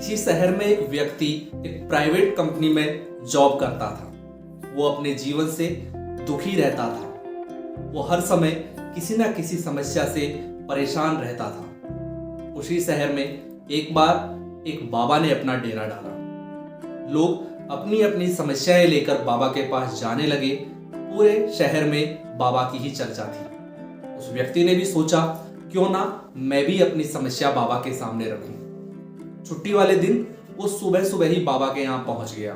इसी शहर में एक व्यक्ति एक प्राइवेट कंपनी में जॉब करता था। वो अपने जीवन से दुखी रहता था। वो हर समय किसी ना किसी समस्या से परेशान रहता था। उसी शहर में एक बार एक बाबा ने अपना डेरा डाला। लोग अपनी अपनी समस्याएं लेकर बाबा के पास जाने लगे। पूरे शहर में बाबा की ही चर्चा थी। उस व्यक्ति ने भी सोचा, क्यों ना मैं भी अपनी समस्या बाबा के सामने रखूं। छुट्टी वाले दिन वो सुबह सुबह ही बाबा के यहाँ पहुंच गया,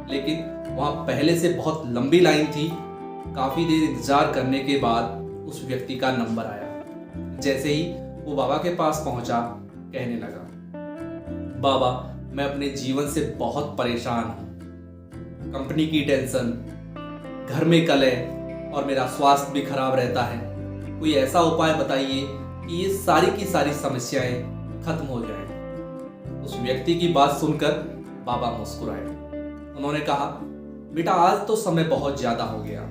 लेकिन वहां पहले से बहुत लंबी लाइन थी। काफी देर इंतजार करने के बाद उस व्यक्ति का नंबर आया। जैसे ही वो बाबा के पास पहुंचा, कहने लगा, बाबा मैं अपने जीवन से बहुत परेशान हूं। कंपनी की टेंशन, घर में कलह और मेरा स्वास्थ्य भी खराब रहता है। कोई ऐसा उपाय बताइए कि ये सारी की सारी समस्याएं खत्म हो जाएं। उस व्यक्ति की बात सुनकर बाबा मुस्कुराए। उन्होंने कहा, बेटा आज तो समय बहुत ज्यादा हो गया।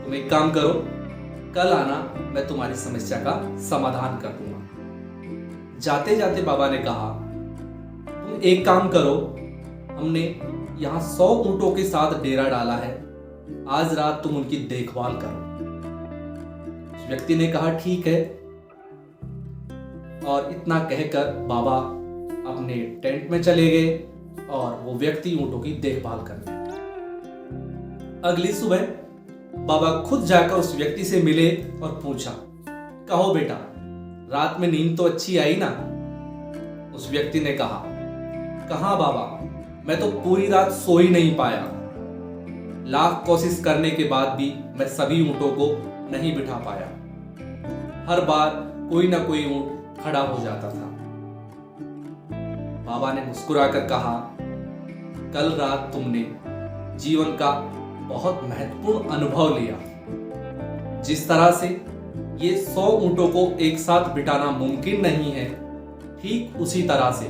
तुम एक काम करो, कल आना, मैं तुम्हारी समस्या का समाधान कर दूंगा। जाते जाते बाबा ने कहा, तुम एक काम करो, हमने यहाँ 100 ऊंटों के साथ डेरा डाला है। आज रात तुम उनकी देखभाल करो। उस व्यक्ति ने कहा, ठीक है। और इतना कहकर बाबा अपने टेंट में चले गए और वो व्यक्ति ऊंटों की देखभाल करने। अगली सुबह बाबा खुद जाकर उस व्यक्ति से मिले और पूछा, कहो बेटा, रात में नींद तो अच्छी आई ना? उस व्यक्ति ने कहा, कहाँ बाबा, मैं तो पूरी रात सो ही नहीं पाया। लाख कोशिश करने के बाद भी मैं सभी ऊंटों को नहीं बिठा पाया। हर बार कोई ना कोई ऊंट खड़ा हो जाता था। बाबा ने मुस्कुराकर कहा, कल रात तुमने जीवन का बहुत महत्वपूर्ण अनुभव लिया। जिस तरह से ये 100 ऊंटों को एक साथ बिठाना मुमकिन नहीं है, ठीक उसी तरह से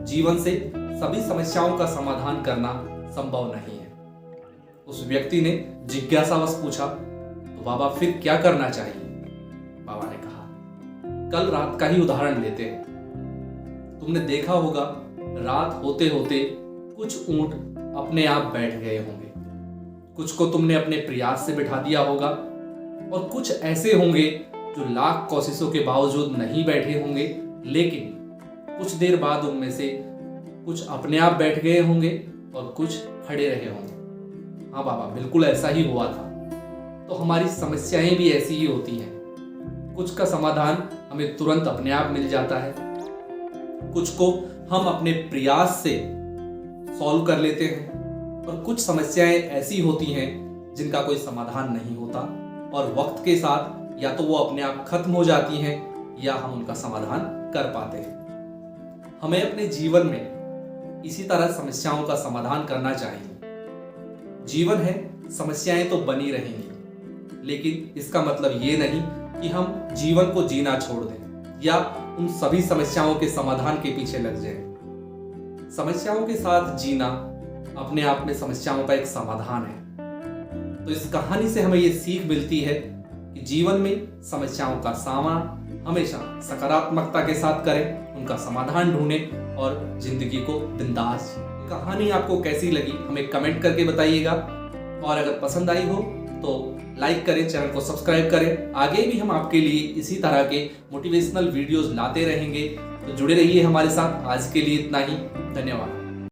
जीवन से सभी समस्याओं का समाधान करना संभव नहीं है। उस व्यक्ति ने जिज्ञासावश पूछा, तो बाबा फिर क्या करना चाहिए? बाबा ने कहा, कल रात का ही उदाहरण लेते हैं। तुमने देखा होगा, रात होते होते कुछ ऊंट अपने आप बैठ गए होंगे, कुछ को तुमने अपने प्रयास से बिठा दिया होगा और कुछ ऐसे होंगे जो लाख कोशिशों के बावजूद नहीं बैठे होंगे, लेकिन कुछ देर बाद उनमें से कुछ अपने आप बैठ गए होंगे और कुछ खड़े रहे होंगे। हाँ बाबा, बिल्कुल ऐसा ही हुआ था। तो हमारी समस्याएं भी ऐसी ही होती हैं। कुछ का समाधान हमें तुरंत अपने आप मिल जाता है, कुछ को हम अपने प्रयास से सॉल्व कर लेते हैं और कुछ समस्याएं ऐसी होती हैं जिनका कोई समाधान नहीं होता और वक्त के साथ या तो वो अपने आप खत्म हो जाती हैं या हम उनका समाधान कर पाते हैं। हमें अपने जीवन में इसी तरह समस्याओं का समाधान करना चाहिए। जीवन है, समस्याएं तो बनी रहेंगी, लेकिन इसका मतलब ये नहीं कि हम जीवन को जीना छोड़ दें या उन सभी समस्याओं के समाधान के पीछे लग जाएं। समस्याओं के साथ जीना अपने आप में समस्याओं का एक समाधान है। तो इस कहानी से हमें ये सीख मिलती है कि जीवन में समस्याओं का सामना हमेशा सकारात्मकता के साथ करें, उनका समाधान ढूंढें और जिंदगी को बिंदास। कहानी आपको कैसी लगी हमें कमेंट करके बताइएगा और अगर पसंद आई हो तो लाइक करें, चैनल को सब्सक्राइब करें। आगे भी हम आपके लिए इसी तरह के मोटिवेशनल वीडियोस लाते रहेंगे, तो जुड़े रहिए हमारे साथ। आज के लिए इतना ही, धन्यवाद।